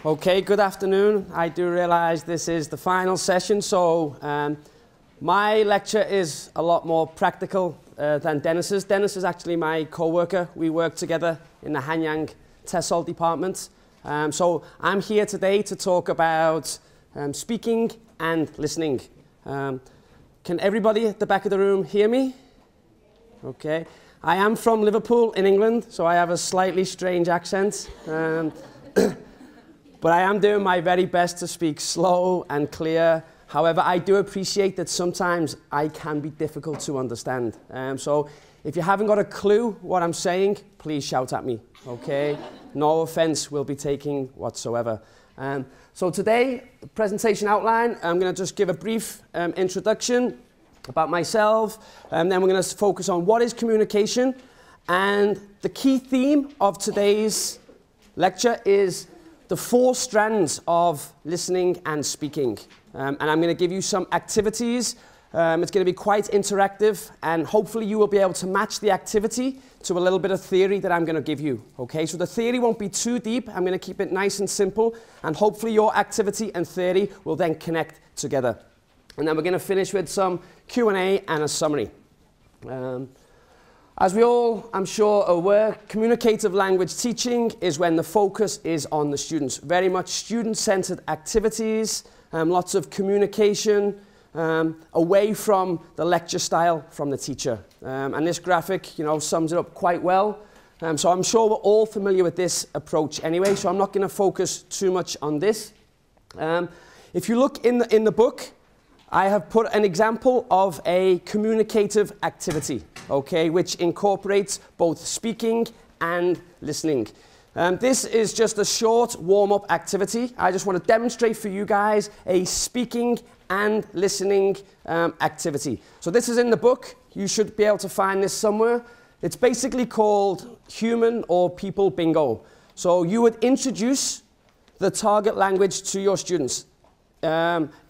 Okay, good afternoon. I do realize this is the final session, so my lecture is a lot more practical than Dennis's. Dennis is actually my co-worker. We work together in the Hanyang TESOL department. So I'm here today to talk about speaking and listening. Can everybody at the back of the room hear me? Okay. I am from Liverpool in England, so I have a slightly strange accent. But I am doing my very best to speak slow and clear. However, I do appreciate that sometimes I can be difficult to understand. So if you haven't got a clue what I'm saying, please shout at me, okay? No offense will be taken whatsoever. So today, the presentation outline, I'm going to just give a brief introduction about myself, and then we're going to focus on what is communication. And the key theme of today's lecture is the 4 strands of listening and speaking. And I'm going to give you some activities. It's going to be quite interactive, and hopefully you will be able to match the activity to a little bit of theory that I'm going to give you. Okay, so the theory won't be too deep. I'm going to keep it nice and simple, and hopefully your activity and theory will then connect together. And then we're going to finish with some Q&A and a summary. As we all, I'm sure, are aware, communicative language teaching is when the focus is on the students. Very much student-centered activities, lots of communication, away from the lecture style from the teacher. And this graphic, sums it up quite well. So I'm sure we're all familiar with this approach anyway, so I'm not going to focus too much on this. If you look in the book, I have put an example of a communicative activity, okay, which incorporates both speaking and listening. This is just a short warm-up activity. I just want to demonstrate for you guys a speaking and listening activity. So this is in the book. You should be able to find this somewhere. It's basically called human or people bingo. So you would introduce the target language to your students.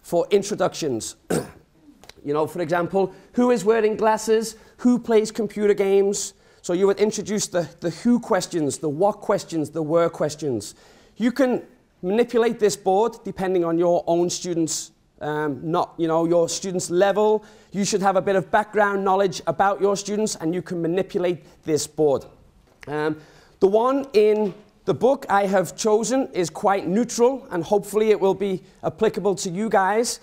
For introductions. For example, who is wearing glasses? Who plays computer games? So you would introduce the who questions, the what questions, the where questions. You can manipulate this board depending on your own students, your students' level. You should have a bit of background knowledge about your students, and you can manipulate this board. The one in the book I have chosen is quite neutral, and hopefully it will be applicable to you guys.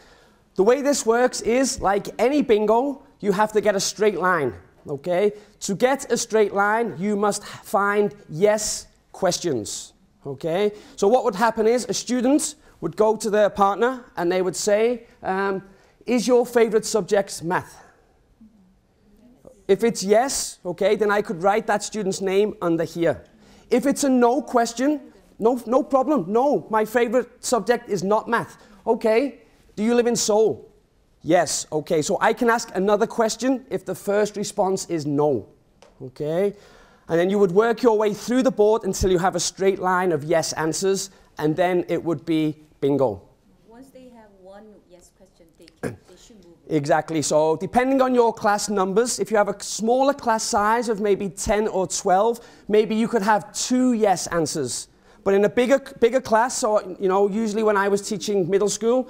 The way this works is, like any bingo, you have to get a straight line, okay? To get a straight line, you must find yes questions, okay? So what would happen is a student would go to their partner and they would say, is your favorite subject math? If it's yes, okay, then I could write that student's name under here. If it's a no question, no problem. No, my favorite subject is not math. Okay, do you live in Seoul? Yes, okay, so I can ask another question if the first response is no. Okay, and then you would work your way through the board until you have a straight line of yes answers, and then it would be bingo. Once they have one yes question, they should move. Exactly, so depending on your class numbers, if you have a smaller class size of maybe 10 or 12, maybe you could have 2 yes answers. But in a bigger class, so usually when I was teaching middle school,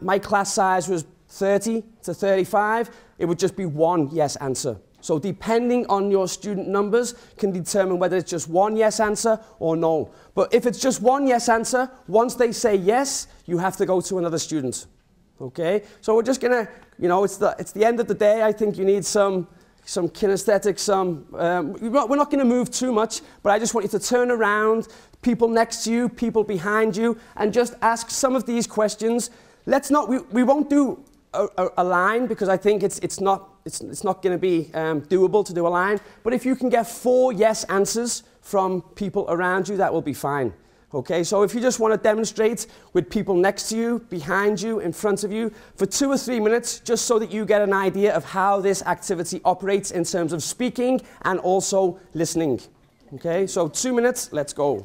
my class size was 30 to 35, it would just be 1 yes answer. So depending on your student numbers can determine whether it's just 1 yes answer or no. But if it's just 1 yes answer, once they say yes, you have to go to another student. Okay, so we're just gonna, it's the end of the day. I think you need some kinesthetic, we're not gonna move too much, but I just want you to turn around, people next to you, people behind you, and just ask some of these questions. We won't do a line because I think it's not gonna be doable to do a line, but if you can get 4 yes answers from people around you, that will be fine. Okay, so if you just want to demonstrate with people next to you, behind you, in front of you, for 2 or 3 minutes, just so that you get an idea of how this activity operates in terms of speaking and also listening. Okay, so 2 minutes, let's go.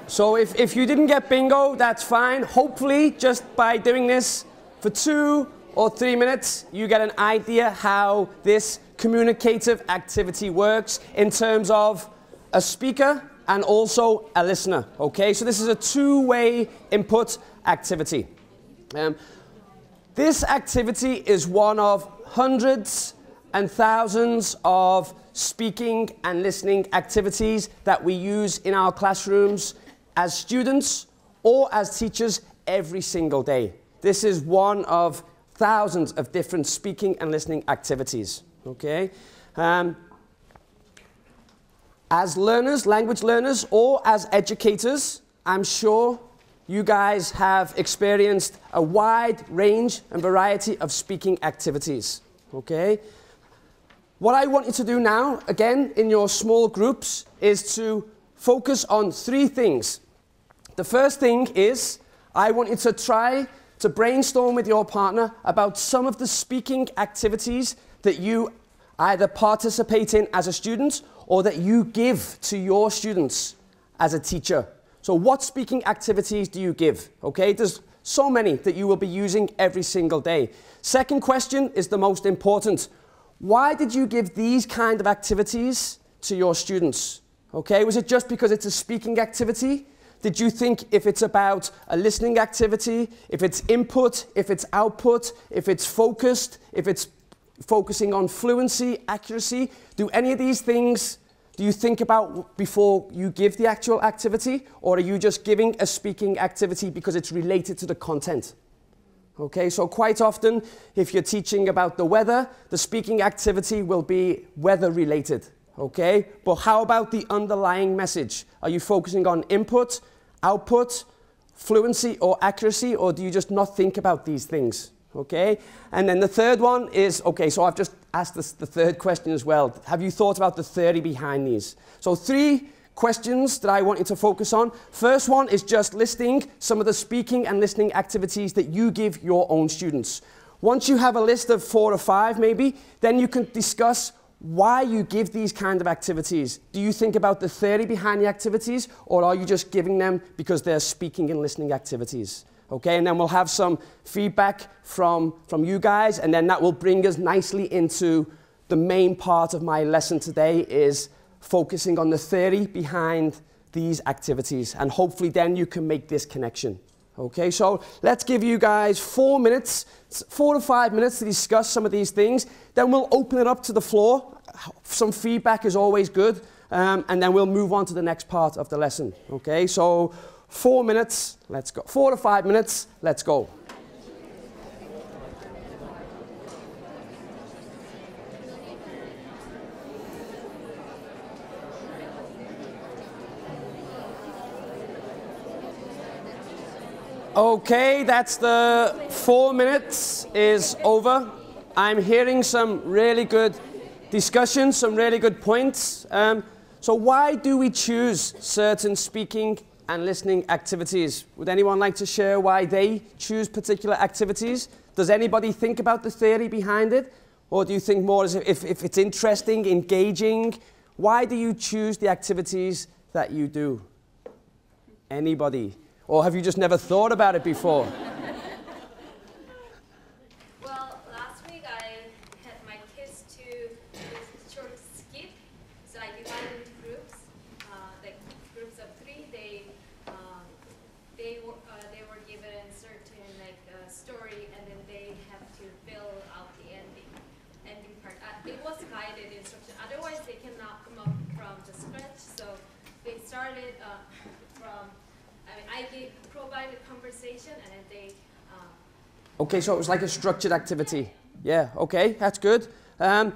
So if you didn't get bingo, that's fine. Hopefully, just by doing this for 2 or 3 minutes, you get an idea how this communicative activity works in terms of a speaker and also a listener, okay? So this is a two-way input activity. This activity is one of hundreds and thousands of speaking and listening activities that we use in our classrooms as students or as teachers every single day. This is one of thousands of different speaking and listening activities, okay? As learners, language learners, or as educators, I'm sure you guys have experienced a wide range and variety of speaking activities, okay? What I want you to do now, again, in your small groups, is to focus on three things. The first thing is, I want you to try to brainstorm with your partner about some of the speaking activities that you either participate in as a student or that you give to your students as a teacher. So what speaking activities do you give? Okay, there's so many that you will be using every single day. Second question is the most important. Why did you give these kind of activities to your students? Okay, was it just because it's a speaking activity? Did you think if it's about a listening activity, if it's input, if it's output, if it's focused, if it's focusing on fluency, accuracy, do any of these things, do you think about before you give the actual activity? Or are you just giving a speaking activity because it's related to the content? Okay, so quite often, if you're teaching about the weather, the speaking activity will be weather related. Okay, but how about the underlying message? Are you focusing on input, output, fluency or accuracy, or do you just not think about these things? Okay, and then the third one is, okay, so I've just asked the third question as well. Have you thought about the theory behind these? So 3 questions that I want you to focus on. First one is just listing some of the speaking and listening activities that you give your own students. Once you have a list of 4 or 5 maybe, then you can discuss why you give these kind of activities. Do you think about the theory behind the activities, or are you just giving them because they're speaking and listening activities? Okay, and then we'll have some feedback from you guys, and then that will bring us nicely into the main part of my lesson today, is focusing on the theory behind these activities, and hopefully then you can make this connection. Okay, so let's give you guys 4 minutes, 4 to 5 minutes to discuss some of these things. Then we'll open it up to the floor. Some feedback is always good, and then we'll move on to the next part of the lesson. Okay, so 4 minutes, let's go. 4 to 5 minutes, let's go. Okay, that's the 4 minutes is over. I'm hearing some really good discussion, some really good points. So why do we choose certain speaking and listening activities? Would anyone like to share why they choose particular activities? Does anybody think about the theory behind it? Or do you think more as if it's interesting, engaging? Why do you choose the activities that you do? Anybody? Or have you just never thought about it before? Well, last week I had my kids to do a short skit, so I divided into groups, like groups of 3. They were given certain story, and then they have to fill out the ending part. It was guided instruction. Otherwise, they cannot come up from the scratch. So they started from. I provided conversation, and then they... Okay, so it was like a structured activity. Yeah, okay, that's good. At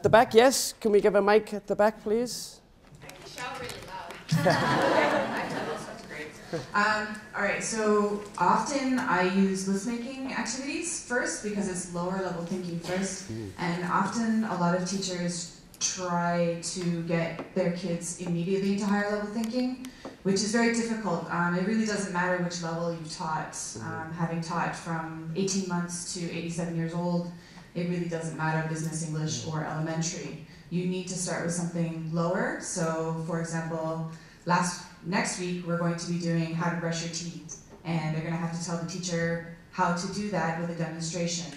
the back, yes? Can we give a mic at the back, please? I can shout really loud. That's great. All right, so often I use list-making activities first because it's lower level thinking first. And often a lot of teachers try to get their kids immediately into higher level thinking, which is very difficult. It really doesn't matter which level you've taught. Having taught from 18 months to 87 years old, it really doesn't matter business English or elementary. You need to start with something lower. So for example, next week we're going to be doing how to brush your teeth. And they're gonna have to tell the teacher how to do that with a demonstration.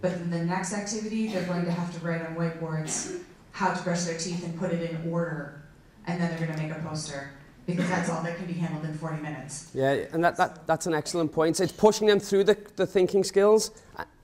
But then the next activity, they're going to have to write on whiteboards how to brush their teeth and put it in order. And then they're going to make a poster, because that's all that can be handled in 40 minutes. Yeah, and that's an excellent point. It's pushing them through the thinking skills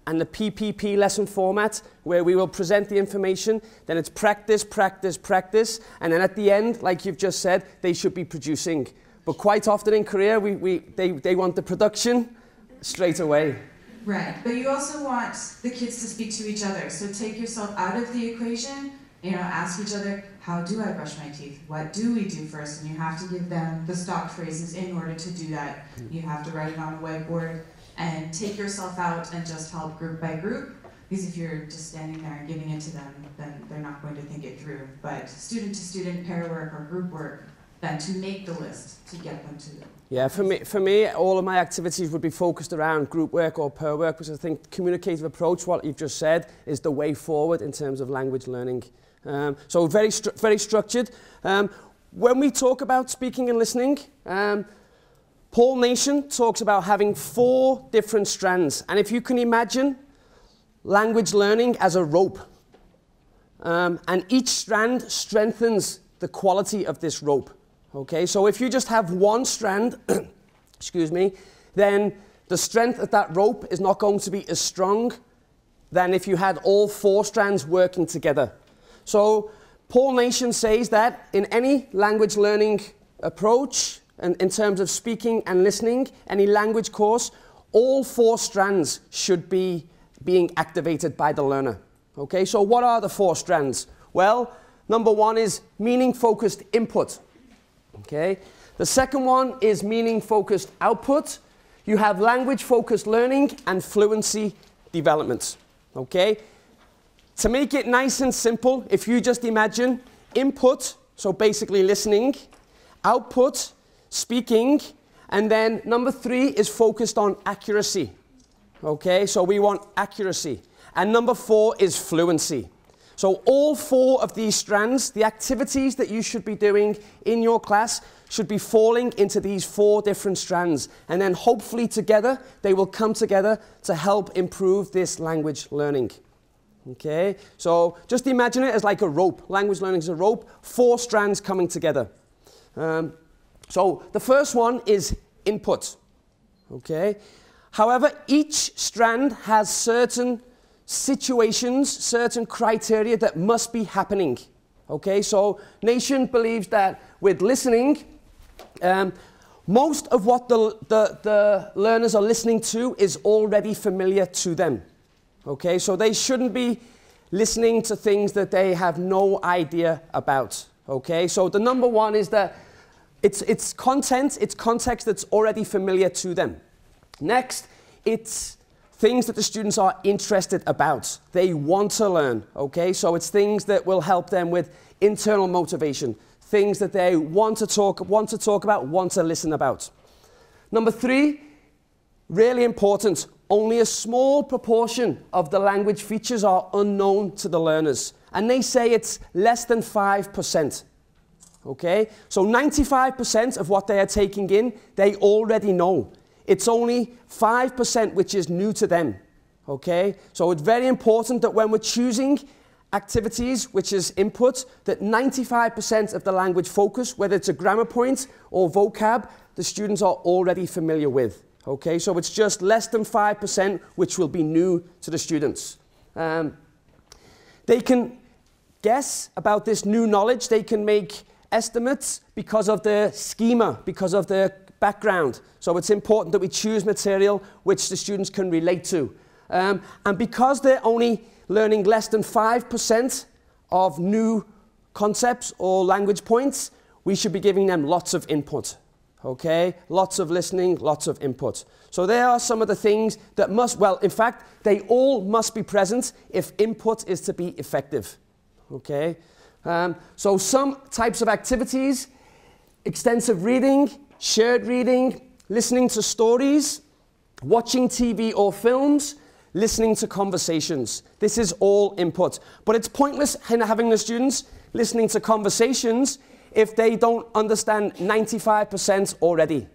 and the PPP lesson format, where we will present the information, then it's practice, practice, practice, and then at the end, like you've just said, they should be producing. But quite often in Korea, they want the production straight away. Right, but you also want the kids to speak to each other. So take yourself out of the equation, ask each other, how do I brush my teeth? What do we do first? And you have to give them the stock phrases in order to do that. You have to write it on a whiteboard and take yourself out and just help group by group. Because if you're just standing there and giving it to them, then they're not going to think it through. But student to student, pair work or group work, then to make the list, to get them to them. Yeah, for me, all of my activities would be focused around group work or pair work, because I think communicative approach, what you've just said, is the way forward in terms of language learning. So very structured. When we talk about speaking and listening, Paul Nation talks about having 4 different strands. And if you can imagine language learning as a rope, and each strand strengthens the quality of this rope. Okay, so if you just have one strand, excuse me, then the strength of that rope is not going to be as strong than if you had all 4 strands working together. So Paul Nation says that in any language learning approach, and in terms of speaking and listening, any language course, all 4 strands should be being activated by the learner. Okay, so what are the 4 strands? Well, number 1 is meaning-focused input. Okay, the second one is meaning-focused output. You have language-focused learning and fluency development. Okay, to make it nice and simple, if you just imagine input, so basically listening, output, speaking, and then number 3 is focused on accuracy. Okay, so we want accuracy. And number 4 is fluency. So all 4 of these strands, the activities that you should be doing in your class should be falling into these 4 different strands. And then hopefully together, they will come together to help improve this language learning. Okay, so just imagine it as like a rope. Language learning is a rope, 4 strands coming together. So the first one is input. Okay, however, each strand has certain situations, certain criteria that must be happening. Okay, so Nation believes that with listening, most of what the learners are listening to is already familiar to them. Okay, so they shouldn't be listening to things that they have no idea about. Okay, so the number 1 is that it's content, it's context that's already familiar to them. Next, it's things that the students are interested about. They want to learn, okay? So it's things that will help them with internal motivation, things that they want to talk about, want to listen about. Number 3, really important, only a small proportion of the language features are unknown to the learners. And they say it's less than 5%. Okay? So 95% of what they are taking in, they already know. It's only 5% which is new to them, okay? So it's very important that when we're choosing activities, which is input, that 95% of the language focus, whether it's a grammar point or vocab, the students are already familiar with, okay? So it's just less than 5% which will be new to the students. They can guess about this new knowledge, they can make estimates because of the schema, because of the background. So it's important that we choose material which the students can relate to. And because they're only learning less than 5% of new concepts or language points, we should be giving them lots of input. Okay? Lots of listening, lots of input. So there are some of the things that must, well, in fact, they all must be present if input is to be effective. Okay? So some types of activities, extensive reading, shared reading, listening to stories, watching TV or films, listening to conversations. This is all input. But it's pointless in having the students listening to conversations if they don't understand 95% already.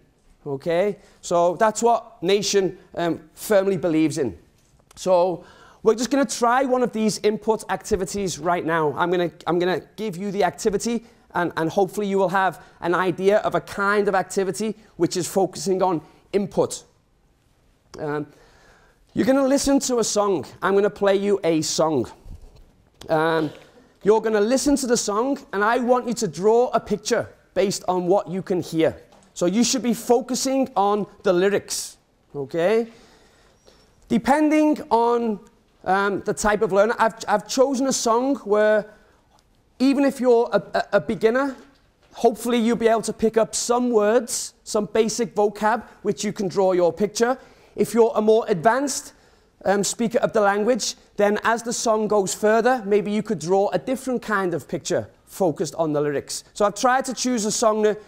Okay, so that's what Nation firmly believes in. So we're just going to try one of these input activities right now. I'm going to give you the activity, and hopefully you will have an idea of a kind of activity which is focusing on input. You're going to listen to a song. I'm going to play you a song. You're going to listen to the song, and I want you to draw a picture based on what you can hear. So you should be focusing on the lyrics, okay? Depending on the type of learner, I've chosen a song where even if you're a beginner, hopefully you'll be able to pick up some words, some basic vocab, which you can draw your picture. If you're a more advanced speaker of the language, then as the song goes further, maybe you could draw a different kind of picture focused on the lyrics. So I've tried to choose a song that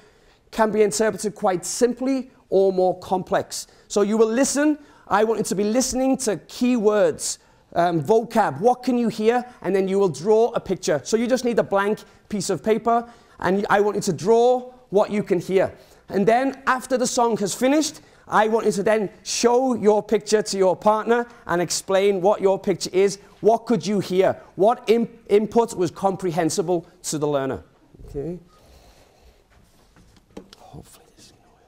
can be interpreted quite simply or more complex. So you will listen. I want you to be listening to keywords, vocab, what can you hear, and then you will draw a picture. So you just need a blank piece of paper, and I want you to draw what you can hear. And then after the song has finished, I want you to then show your picture to your partner and explain what your picture is. What could you hear? What input was comprehensible to the learner? Okay. Hopefully this is going to work.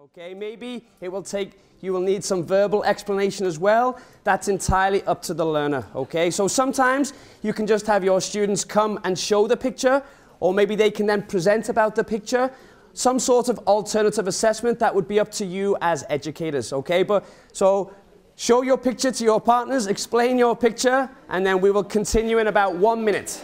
Okay, maybe you will need some verbal explanation as well. That's entirely up to the learner, okay? So sometimes you can just have your students come and show the picture, or maybe they can then present about the picture. Some sort of alternative assessment, that would be up to you as educators, okay? So show your picture to your partners, explain your picture, and then we will continue in about 1 minute.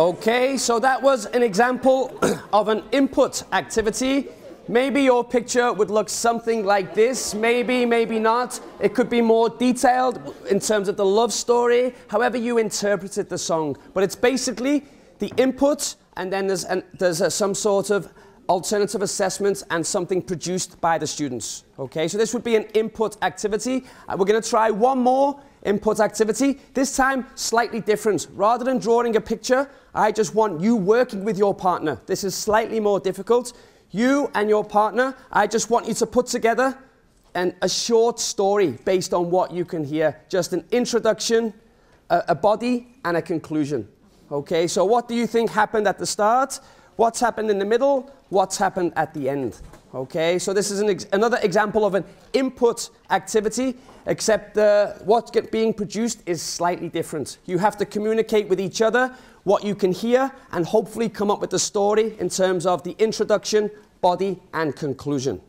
Okay, so that was an example of an input activity. Maybe your picture would look something like this, maybe, maybe not. It could be more detailed in terms of the love story, however you interpreted the song. But it's basically the input, and then there's some sort of alternative assessment and something produced by the students. Okay, so this would be an input activity. We're going to try one more input activity, this time slightly different. Rather than drawing a picture, I just want you working with your partner. This is slightly more difficult. You and your partner, I just want you to put together a short story based on what you can hear. Just an introduction, a body, and a conclusion. Okay, so what do you think happened at the start? What's happened in the middle? What's happened at the end? Okay, so this is another example of an input activity, except what's being produced is slightly different. You have to communicate with each other what you can hear and hopefully come up with the story in terms of the introduction, body, and conclusion.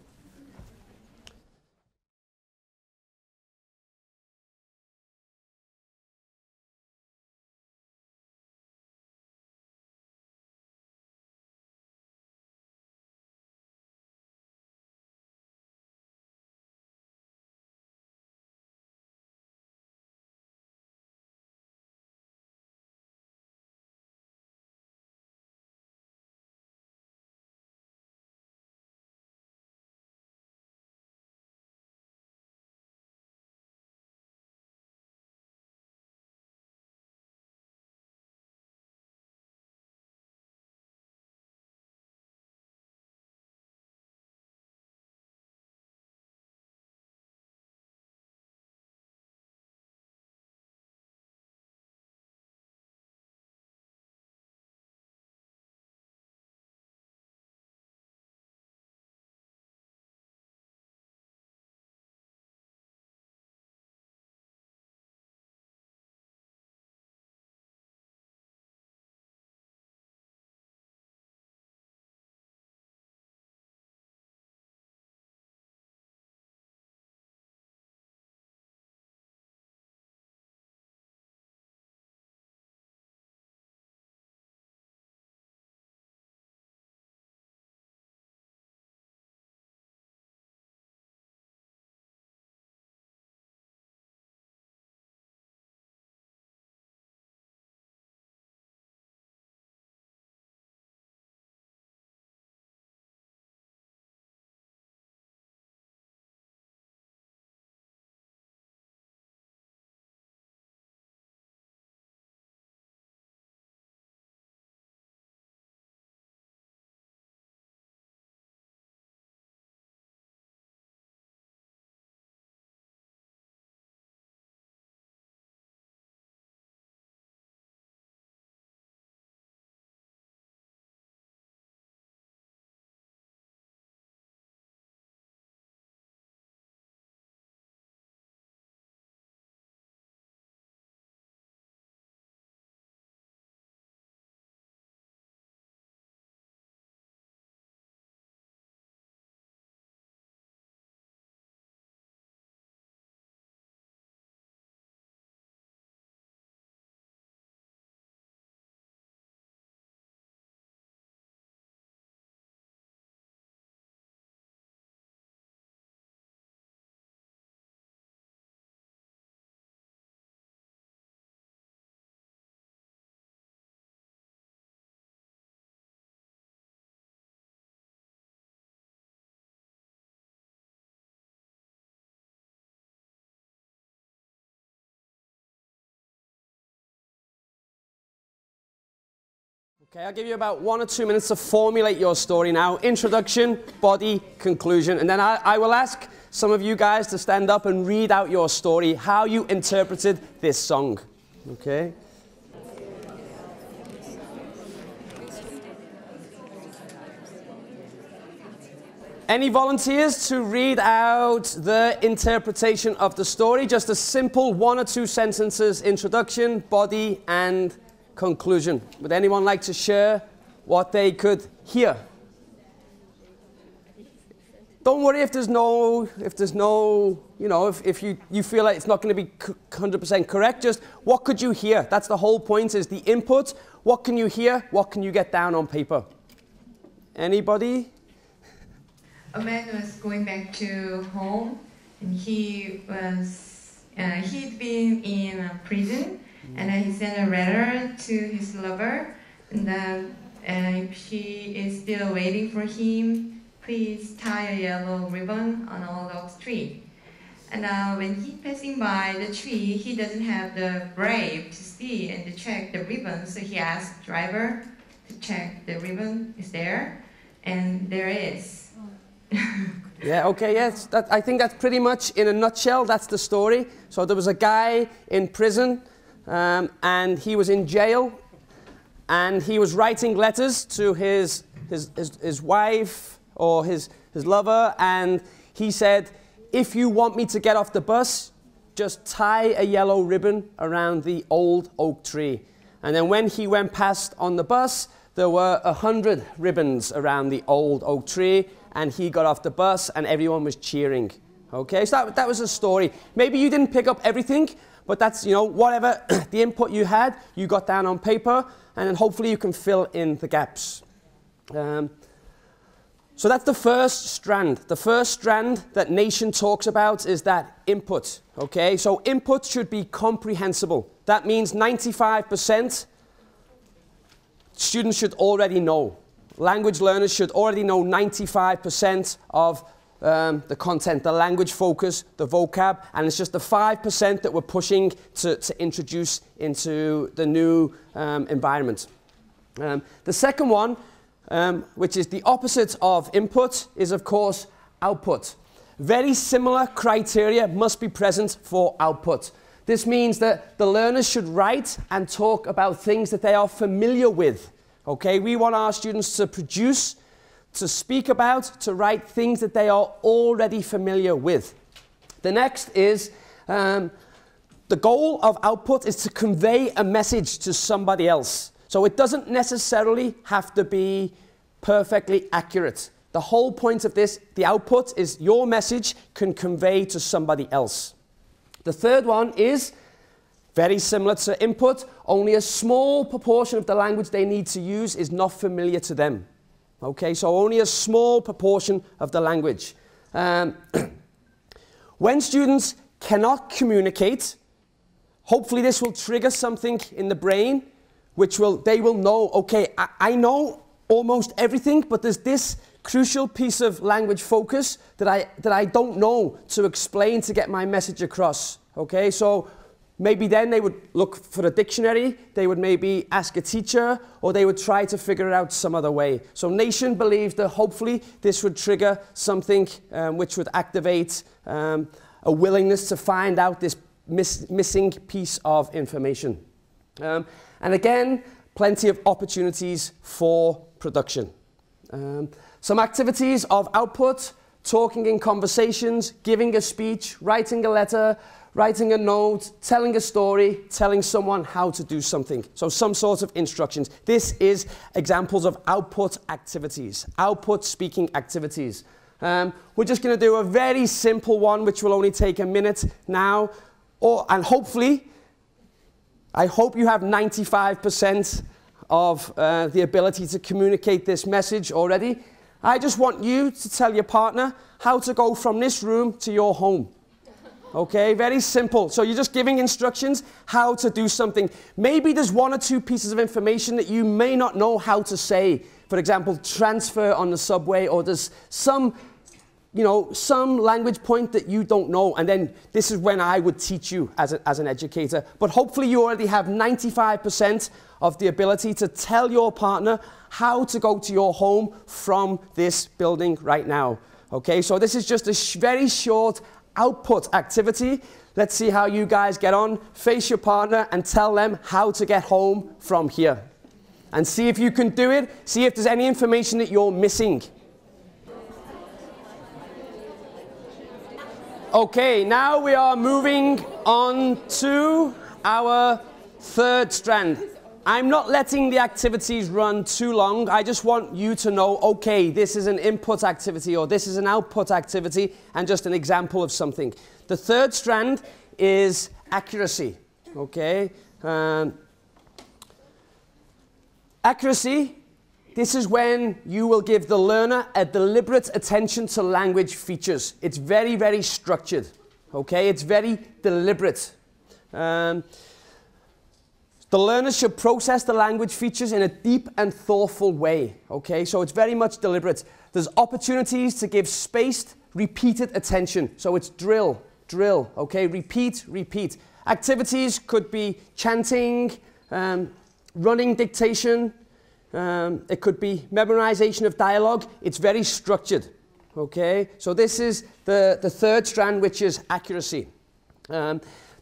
Okay, I'll give you about 1 or 2 minutes to formulate your story now. Introduction, body, conclusion. And then I will ask some of you guys to stand up and read out your story, how you interpreted this song. Okay? Any volunteers to read out the interpretation of the story? Just a simple 1 or 2 sentences, introduction, body, and conclusion. Would anyone like to share what they could hear? Don't worry if there's no, you know, if you feel like it's not going to be 100% correct, just what could you hear? That's the whole point, is the input. What can you hear? What can you get down on paper? Anybody? A man was going back to home, and he'd been in a prison, and then he sent a letter to his lover, and if she is still waiting for him, please tie a yellow ribbon on an old oak tree. And when he's passing by the tree, he doesn't have the brave to see and to check the ribbon, so he asked the driver to check the ribbon is there, and there it is. Yeah, okay, yes. I think that's pretty much, in a nutshell, that's the story. So there was a guy in prison, and he was in jail, and he was writing letters to his wife or his lover, and he said, if you want me to get off the bus, just tie a yellow ribbon around the old oak tree. And then when he went past on the bus, there were 100 ribbons around the old oak tree, and he got off the bus and everyone was cheering. Okay, so that was a story. Maybe you didn't pick up everything, but that's, you know, whatever the input you had, you got down on paper, and then hopefully you can fill in the gaps. So that's the first strand. The first strand that Nation talks about is that input. Okay, so input should be comprehensible. That means 95% students should already know. Language learners should already know 95% of the content, the language focus, the vocab, and it's just the 5% that we're pushing to introduce into the new environment. The second one, which is the opposite of input, is of course output. Very similar criteria must be present for output. This means that the learners should write and talk about things that they are familiar with. Okay, we want our students to produce, to speak about, to write things that they are already familiar with. The next is, the goal of output is to convey a message to somebody else. So it doesn't necessarily have to be perfectly accurate. The whole point of this, the output, is your message can convey to somebody else. The third one is very similar to input, only a small proportion of the language they need to use is not familiar to them. Okay, so only a small proportion of the language. When students cannot communicate, hopefully this will trigger something in the brain, which they will know, okay, I know almost everything, but there's this crucial piece of language focus that I don't know to explain to get my message across. Okay, so maybe then they would look for a dictionary, they would maybe ask a teacher, or they would try to figure it out some other way. So Nation believes that hopefully this would trigger something which would activate a willingness to find out this missing piece of information. And again, plenty of opportunities for production. Some activities of output: talking in conversations, giving a speech, writing a letter, writing a note, telling a story, telling someone how to do something. So some sort of instructions. This is examples of output activities, output speaking activities. We're just going to do a very simple one, which will only take a minute now. And hopefully, I hope you have 95% of the ability to communicate this message already. I just want you to tell your partner how to go from this room to your home. Okay, very simple. So you're just giving instructions how to do something. Maybe there's one or two pieces of information that you may not know how to say. For example, transfer on the subway, or there's some language point that you don't know, and then this is when I would teach you as an educator. But hopefully you already have 95% of the ability to tell your partner how to go to your home from this building right now. Okay, so this is just a very short output activity. Let's see how you guys get on. Face your partner and tell them how to get home from here. And see if you can do it. See if there's any information that you're missing. Okay, now we are moving on to our third strand. I'm not letting the activities run too long. I just want you to know, okay, this is an input activity or this is an output activity, and just an example of something. The third strand is accuracy, okay? Accuracy, this is when you will give the learner a deliberate attention to language features. It's very, very structured, okay? It's very deliberate. The learner should process the language features in a deep and thoughtful way, okay? So it's very much deliberate. There's opportunities to give spaced, repeated attention. So it's drill, drill, okay? Repeat, repeat. Activities could be chanting, running dictation, it could be memorization of dialogue. It's very structured, okay? So this is the third strand, which is accuracy.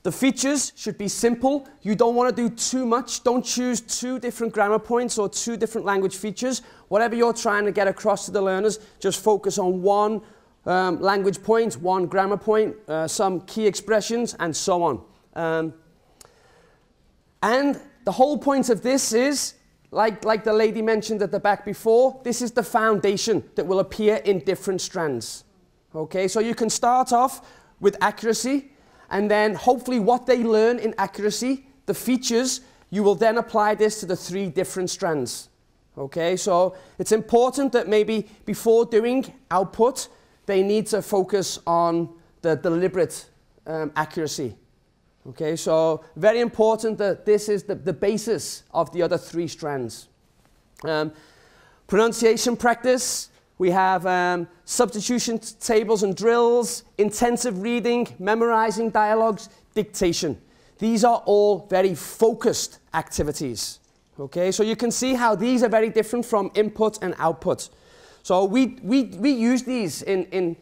The features should be simple. You don't want to do too much. Don't choose 2 different grammar points or 2 different language features. Whatever you're trying to get across to the learners, just focus on 1 language point, 1 grammar point, some key expressions, and so on. And the whole point of this is, like the lady mentioned at the back before, this is the foundation that will appear in different strands. Okay, so you can start off with accuracy, and then hopefully what they learn in accuracy, the features, you will then apply this to the 3 different strands. Okay, so it's important that maybe before doing output, they need to focus on the deliberate accuracy. Okay, so very important that this is the basis of the other 3 strands. Pronunciation practice, we have substitution tables and drills, intensive reading, memorizing dialogues, dictation. These are all very focused activities. Okay, so you can see how these are very different from input and output. So we use these in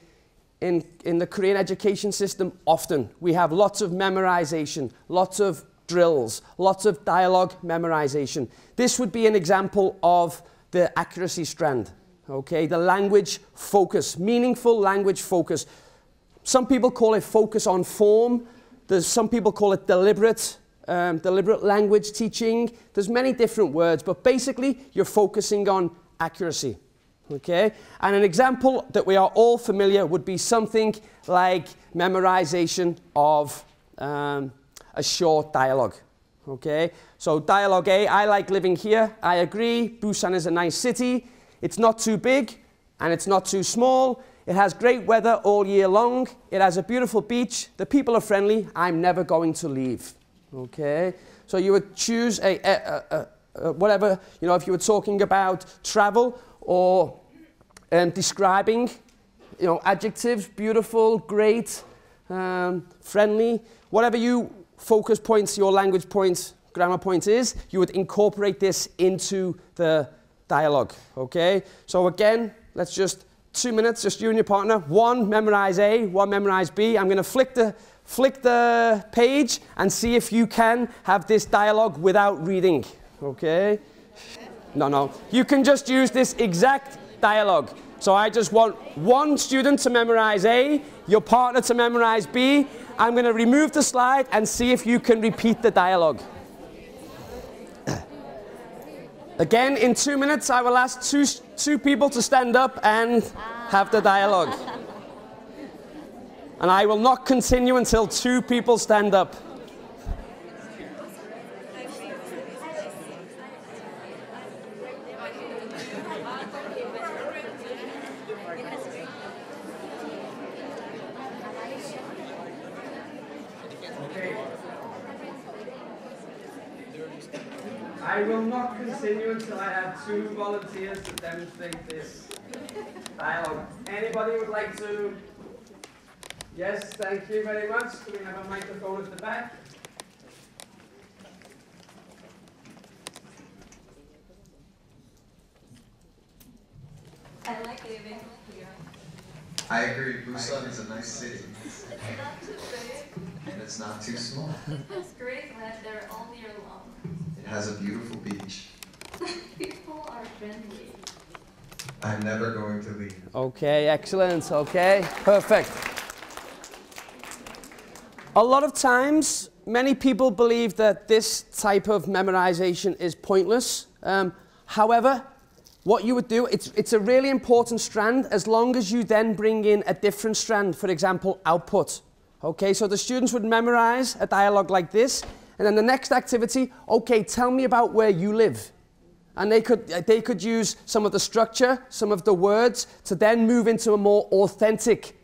the Korean education system often. We have lots of memorization, lots of drills, lots of dialogue memorization. This would be an example of the accuracy strand, okay? The language focus, meaningful language focus. Some people call it focus on form. Some people call it deliberate language teaching. There's many different words, but basically you're focusing on accuracy. Okay, and an example that we are all familiar would be something like memorization of a short dialogue. Okay, so dialogue A, I like living here, I agree, Busan is a nice city, it's not too big and it's not too small, it has great weather all year long, it has a beautiful beach, the people are friendly, I'm never going to leave. Okay, so you would choose whatever, you know, if you were talking about travel, or describing, you know, adjectives, beautiful, great, friendly, whatever you focus points, your language points, grammar point is, you would incorporate this into the dialogue, okay? So again, let's just 2 minutes, just you and your partner, 1 memorize A, 1 memorize B. I'm going to flick the page and see if you can have this dialogue without reading, okay? No. You can just use this exact dialogue. So I just want 1 student to memorize A, your partner to memorize B. I'm going to remove the slide and see if you can repeat the dialogue. Again, in 2 minutes, I will ask two people to stand up and have the dialogue. And I will not continue until 2 people stand up. I will not continue until I have 2 volunteers to demonstrate this dialogue. Anybody would like to? Yes, thank you very much. Do we have a microphone at the back? I like living here. I agree. Busan is a nice city. It's not too big. And it's not too small. It has great weather all year long. It has a beautiful beach. People are friendly. I'm never going to leave. Okay, excellent. Okay, perfect. A lot of times, many people believe that this type of memorization is pointless. However, what you would do, it's a really important strand as long as you then bring in a different strand, for example, output. Okay, so the students would memorize a dialogue like this, and then the next activity, okay, tell me about where you live. and they could use some of the structure, some of the words, to then move into a more authentic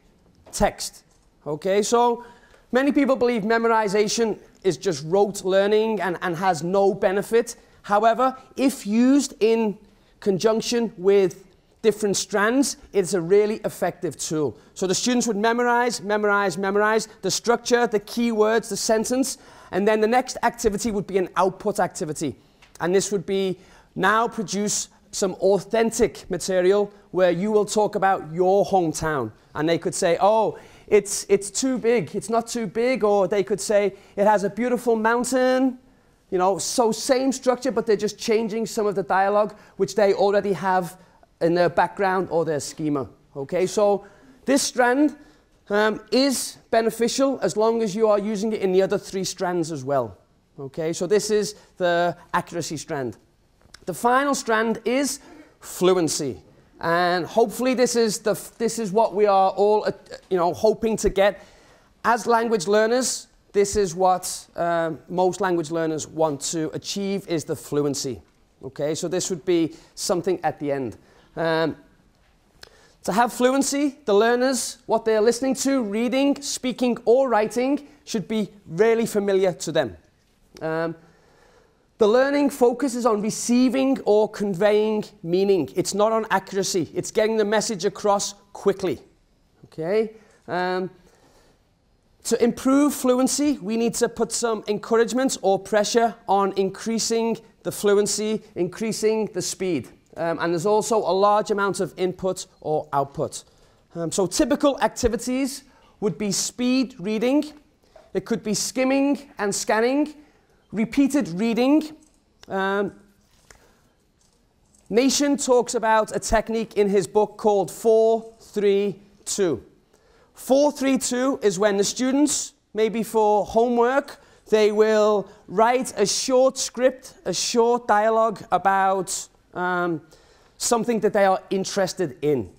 text. Okay, so many people believe memorization is just rote learning and has no benefit. However, if used in conjunction with different strands, it's a really effective tool. So the students would memorize the structure, the keywords, the sentence, and then the next activity would be an output activity. And this would be now produce some authentic material where you will talk about your hometown. And they could say, oh, it's too big, it's not too big, or they could say it has a beautiful mountain, you know, so same structure, but they're just changing some of the dialogue which they already have in their background or their schema. Okay, so this strand is beneficial as long as you are using it in the other 3 strands as well. Okay, so this is the accuracy strand. The final strand is fluency. And hopefully this is what we are all hoping to get. As language learners, this is what most language learners want to achieve, is the fluency. Okay, so this would be something at the end. To have fluency, the learners, what they are listening to, reading, speaking or writing, should be really familiar to them. The learning focuses on receiving or conveying meaning. It's not on accuracy. It's getting the message across quickly. Okay? To improve fluency, we need to put some encouragement or pressure on increasing the fluency, increasing the speed. And there's also a large amount of input or output. So typical activities would be speed reading. It could be skimming and scanning, repeated reading. Nation talks about a technique in his book called 4-3-2. 4-3-2 is when the students, maybe for homework, they will write a short script, a short dialogue about something that they are interested in.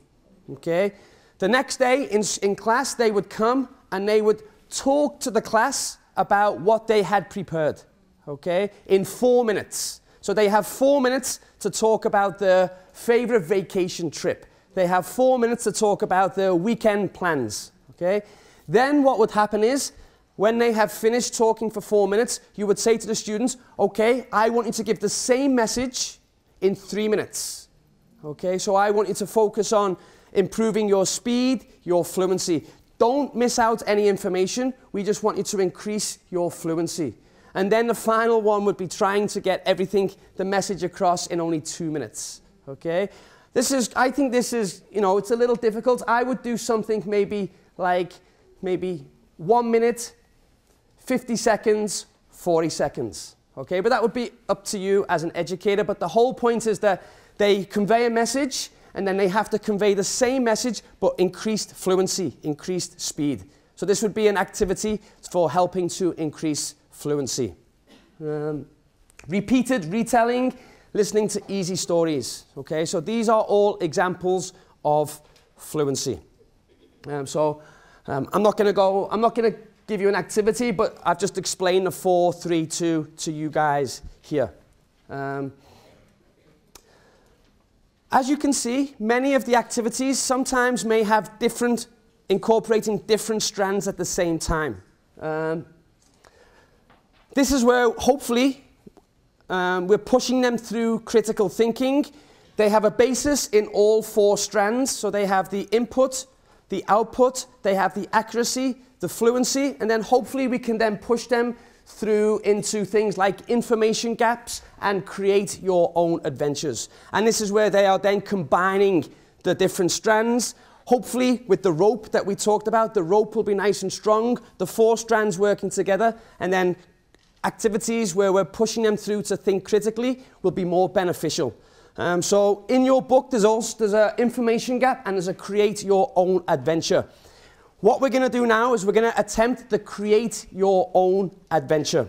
Okay? The next day in class, they would come and they would talk to the class about what they had prepared. Okay? In 4 minutes. So they have 4 minutes to talk about their favorite vacation trip. They have 4 minutes to talk about their weekend plans. Okay? Then what would happen is, when they have finished talking for 4 minutes, you would say to the students, okay, I want you to give the same message in 3 minutes. Okay, so I want you to focus on improving your speed, your fluency. Don't miss out any information. We just want you to increase your fluency. And then the final one would be trying to get everything, the message across in only 2 minutes. Okay, I think this is, it's a little difficult. I would do something maybe 1 minute, 50 seconds, 40 seconds. Okay, but that would be up to you as an educator. But the whole point is that they convey a message, and then they have to convey the same message, but increased fluency, increased speed. So this would be an activity for helping to increase fluency. Repeated retelling, listening to easy stories. Okay, so these are all examples of fluency. I'm not going to give you an activity, but I've just explained the 4-3-2 to you guys here. As you can see, many of the activities sometimes may have incorporating different strands at the same time. This is where, hopefully, we're pushing them through critical thinking. They have a basis in all 4 strands, so they have the input, the output, they have the accuracy, the fluency, and then hopefully we can then push them through into things like information gaps and create your own adventures. And this is where they are then combining the different strands. Hopefully with the rope that we talked about, the rope will be nice and strong, the 4 strands working together, and then activities where we're pushing them through to think critically will be more beneficial. So in your book, there's an information gap and there's a create your own adventure. What we're going to do now is we're going to attempt the create your own adventure.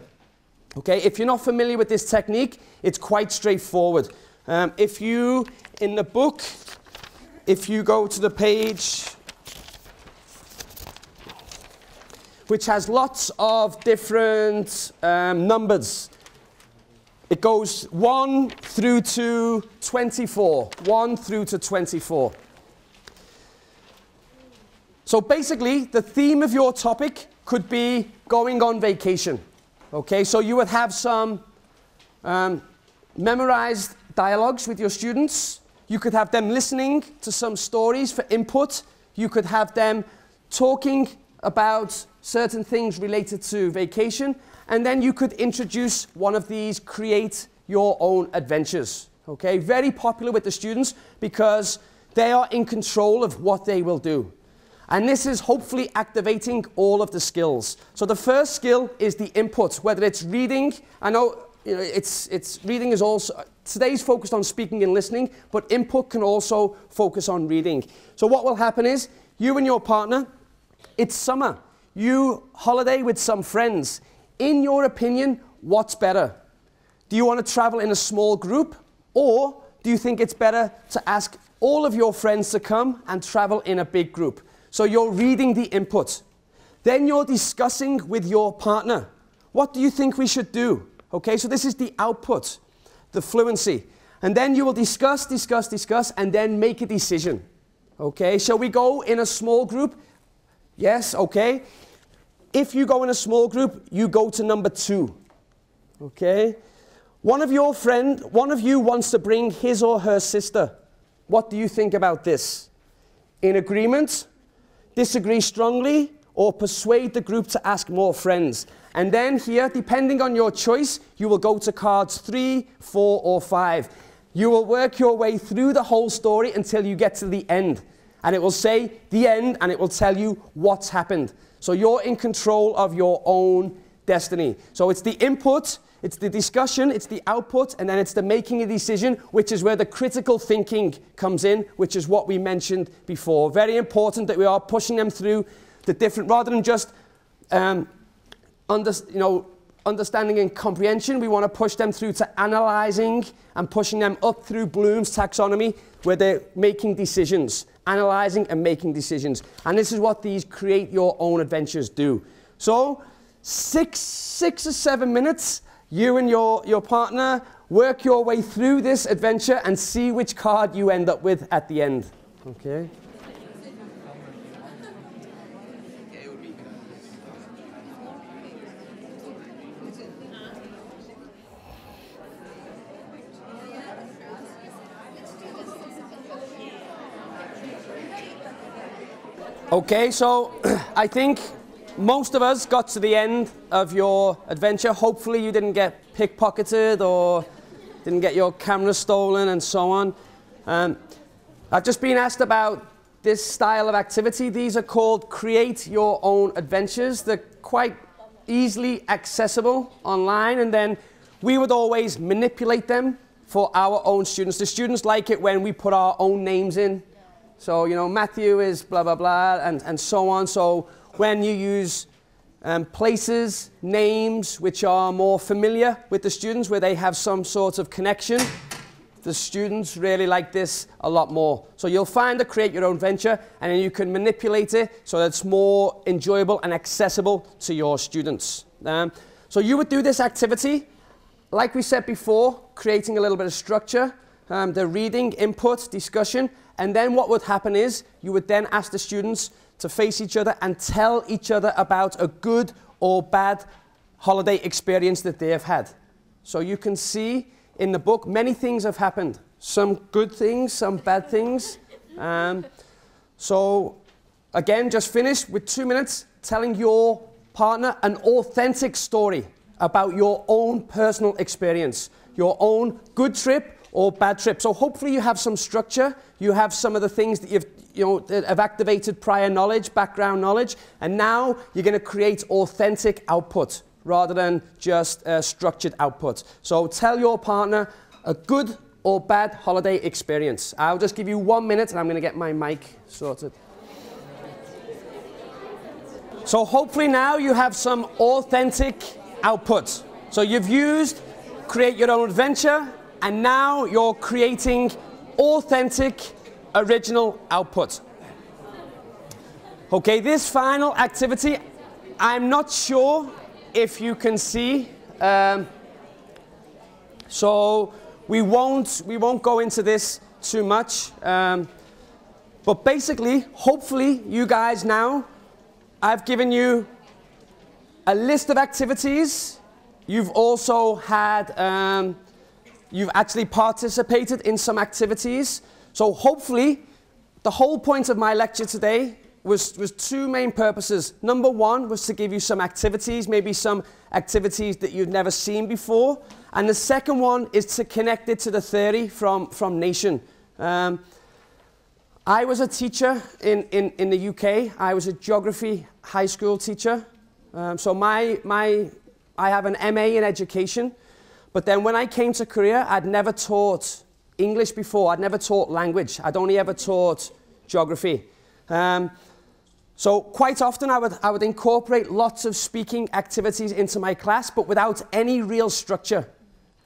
Okay, if you're not familiar with this technique, it's quite straightforward. In the book, if you go to the page which has lots of different numbers, It goes 1 through to 24. 1 through to 24. So basically, the theme of your topic could be going on vacation. Okay, so you would have some memorized dialogues with your students. You could have them listening to some stories for input. You could have them talking about certain things related to vacation. And then you could introduce one of these create your own adventures. Okay, very popular with the students because they are in control of what they will do. And this is hopefully activating all of the skills. So the first skill is the input, whether it's reading. I know, it's reading is also, today's focused on speaking and listening, but input can also focus on reading. So what will happen is, you and your partner, it's summer. You holiday with some friends. In your opinion, what's better? Do you want to travel in a small group? Or do you think it's better to ask all of your friends to come and travel in a big group? So you're reading the input. Then you're discussing with your partner. What do you think we should do? Okay, so this is the output, the fluency. And then you will discuss, discuss, discuss, and then make a decision. Okay, shall we go in a small group? Yes, okay. If you go in a small group, you go to number 2. Okay? One of you wants to bring his or her sister. What do you think about this? In agreement? Disagree strongly? Or persuade the group to ask more friends? And then here, depending on your choice, you will go to cards 3, 4, or 5. You will work your way through the whole story until you get to the end. And it will say the end, and it will tell you what's happened. So you're in control of your own destiny. So it's the input, it's the discussion, it's the output, and then it's the making a decision, which is where the critical thinking comes in, which is what we mentioned before. Very important that we are pushing them through the different, rather than just understanding and comprehension, we want to push them through to analyzing and pushing them up through Bloom's taxonomy, where they're making decisions, analyzing and making decisions. And this is what these create your own adventures do. So 6 or 7 minutes, you and your partner work your way through this adventure and see which card you end up with at the end. Okay? Okay, so I think most of us got to the end of your adventure. Hopefully you didn't get pickpocketed or didn't get your camera stolen and so on. I've just been asked about this style of activity. These are called create your own adventures. They're quite easily accessible online, and then we would always manipulate them for our own students. The students like it when we put our own names in. So, Matthew is blah, blah, blah, and so on. So when you use places, names, which are more familiar with the students, where they have some sort of connection, the students really like this a lot more. So you'll find the create your own venture, and then you can manipulate it so that it's more enjoyable and accessible to your students. So you would do this activity, like we said before, creating a little bit of structure, the reading, input, discussion. And then what would happen is you would then ask the students to face each other and tell each other about a good or bad holiday experience that they have had. So you can see in the book many things have happened. Some good things, some bad things. So again, just finish with 2 minutes telling your partner an authentic story about your own personal experience, your own good trip or bad trip. So hopefully you have some structure, you have some of the things that that have activated prior knowledge, background knowledge, and now you're going to create authentic output rather than just structured output. So tell your partner a good or bad holiday experience. I'll just give you 1 minute and I'm going to get my mic sorted. So hopefully now you have some authentic output. So you've used create your own adventure, and now you're creating authentic, original output. Okay, this final activity, I'm not sure if you can see. So we won't go into this too much. But basically, hopefully, you guys now, I've given you a list of activities. You've also had, you've actually participated in some activities. So hopefully, the whole point of my lecture today was two main purposes. Number one was to give you some activities, maybe some activities that you've never seen before. And the second one is to connect it to the theory from Nation. I was a teacher in the UK. I was a geography high school teacher. So I have an MA in education. But then when I came to Korea, I'd never taught English before. I'd never taught language. I'd only ever taught geography. So quite often I would incorporate lots of speaking activities into my class, but without any real structure.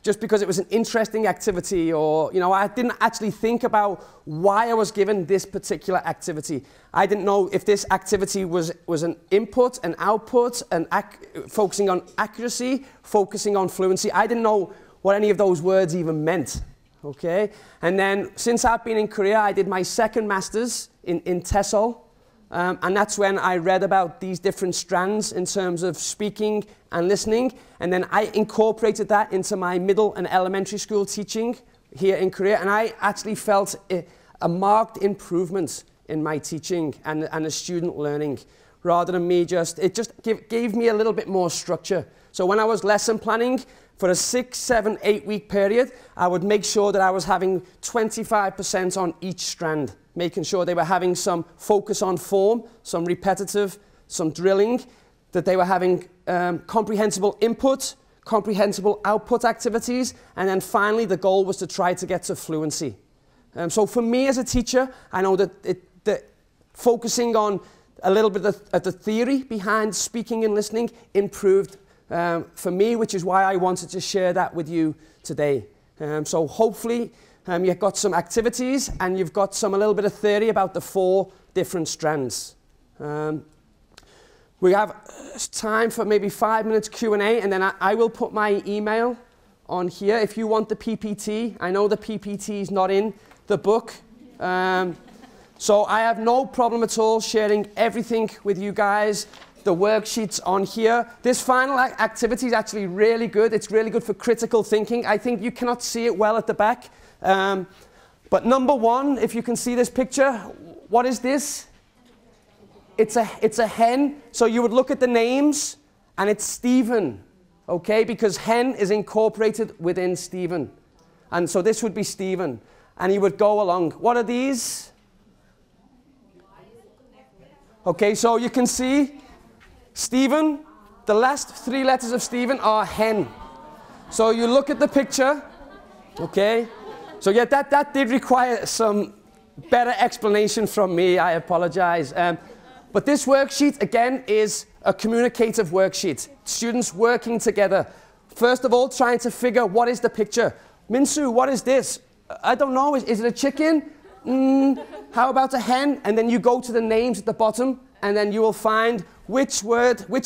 Just because it was an interesting activity, or I didn't actually think about why I was given this particular activity. I didn't know if this activity was an input, an output, focusing on accuracy, focusing on fluency. I didn't know what any of those words even meant. Okay? And then since I've been in Korea, I did my second master's in TESOL. And that's when I read about these different strands in terms of speaking and listening. And then I incorporated that into my middle and elementary school teaching here in Korea. And I actually felt a marked improvement in my teaching and the student learning, rather than me it just gave me a little bit more structure. So when I was lesson planning for a 6, 7, 8 week period, I would make sure that I was having 25% on each strand, making sure they were having some focus on form, some repetitive, some drilling, that they were having comprehensible input, comprehensible output activities, and then finally the goal was to try to get to fluency. So for me as a teacher, I know that focusing on a little bit of the theory behind speaking and listening improved for me, which is why I wanted to share that with you today. So hopefully you've got some activities and you've got a little bit of theory about the 4 different strands. We have time for maybe 5 minutes Q&A, and then I will put my email on here if you want the PPT. I know the PPT is not in the book. So I have no problem at all sharing everything with you guys. The worksheets on here. This final activity is actually really good. It's really good for critical thinking. I think you cannot see it well at the back. But number 1, if you can see this picture, what is this? It's a hen. So you would look at the names, and it's Stephen, okay? Because hen is incorporated within Stephen. And so this would be Stephen. And you would go along. What are these? Okay, so you can see Stephen, the last 3 letters of Stephen are hen. So you look at the picture, okay? So yeah, that did require some better explanation from me. I apologize. But this worksheet, again, is a communicative worksheet. Students working together. First of all, trying to figure what is the picture. Minsu, what is this? I don't know. Is it a chicken? How about a hen? And then you go to the names at the bottom, and then you will find which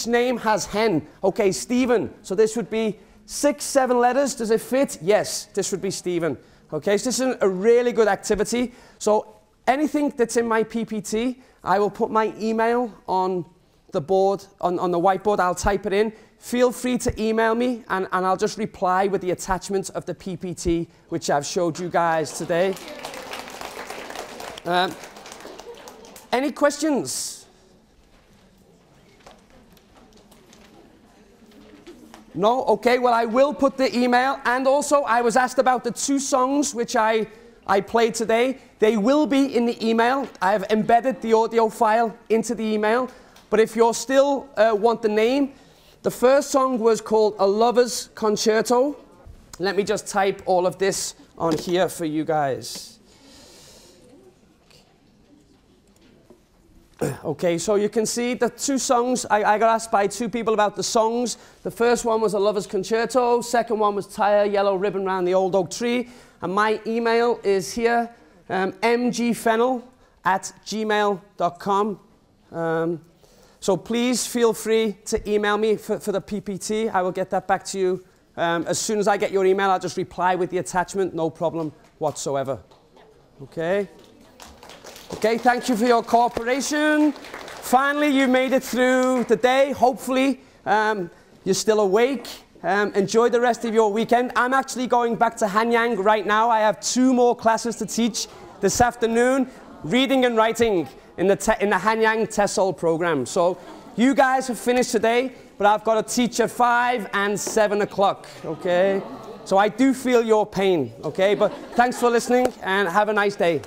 name has hen. Okay, Stephen. So this would be 6, 7 letters. Does it fit? Yes, this would be Stephen. Okay, so this is a really good activity. So anything that's in my PPT, I will put my email on the board, on the whiteboard. I'll type it in. Feel free to email me, and I'll just reply with the attachment of the PPT, which I've showed you guys today. Any questions? No? Okay, well, I will put the email. And also, I was asked about the 2 songs which I played today. They will be in the email. I have embedded the audio file into the email. But if you still want the name, the first song was called A Lover's Concerto. Let me just type all of this on here for you guys. Okay, so you can see the 2 songs. I got asked by 2 people about the songs. The first one was A Lover's Concerto. Second one was Tie a Yellow Ribbon Round the Old Oak Tree. And my email is here, mgfennel@gmail.com. So please feel free to email me for the PPT. I will get that back to you As soon as I get your email, I'll just reply with the attachment, no problem whatsoever. Okay? Okay, thank you for your cooperation. Finally, you made it through the day. Hopefully, you're still awake. Enjoy the rest of your weekend. I'm actually going back to Hanyang right now. I have 2 more classes to teach this afternoon, reading and writing in the Hanyang TESOL program. So you guys have finished today, but I've got to teach at 5 and 7 o'clock, okay? So I do feel your pain, okay? But thanks for listening and have a nice day.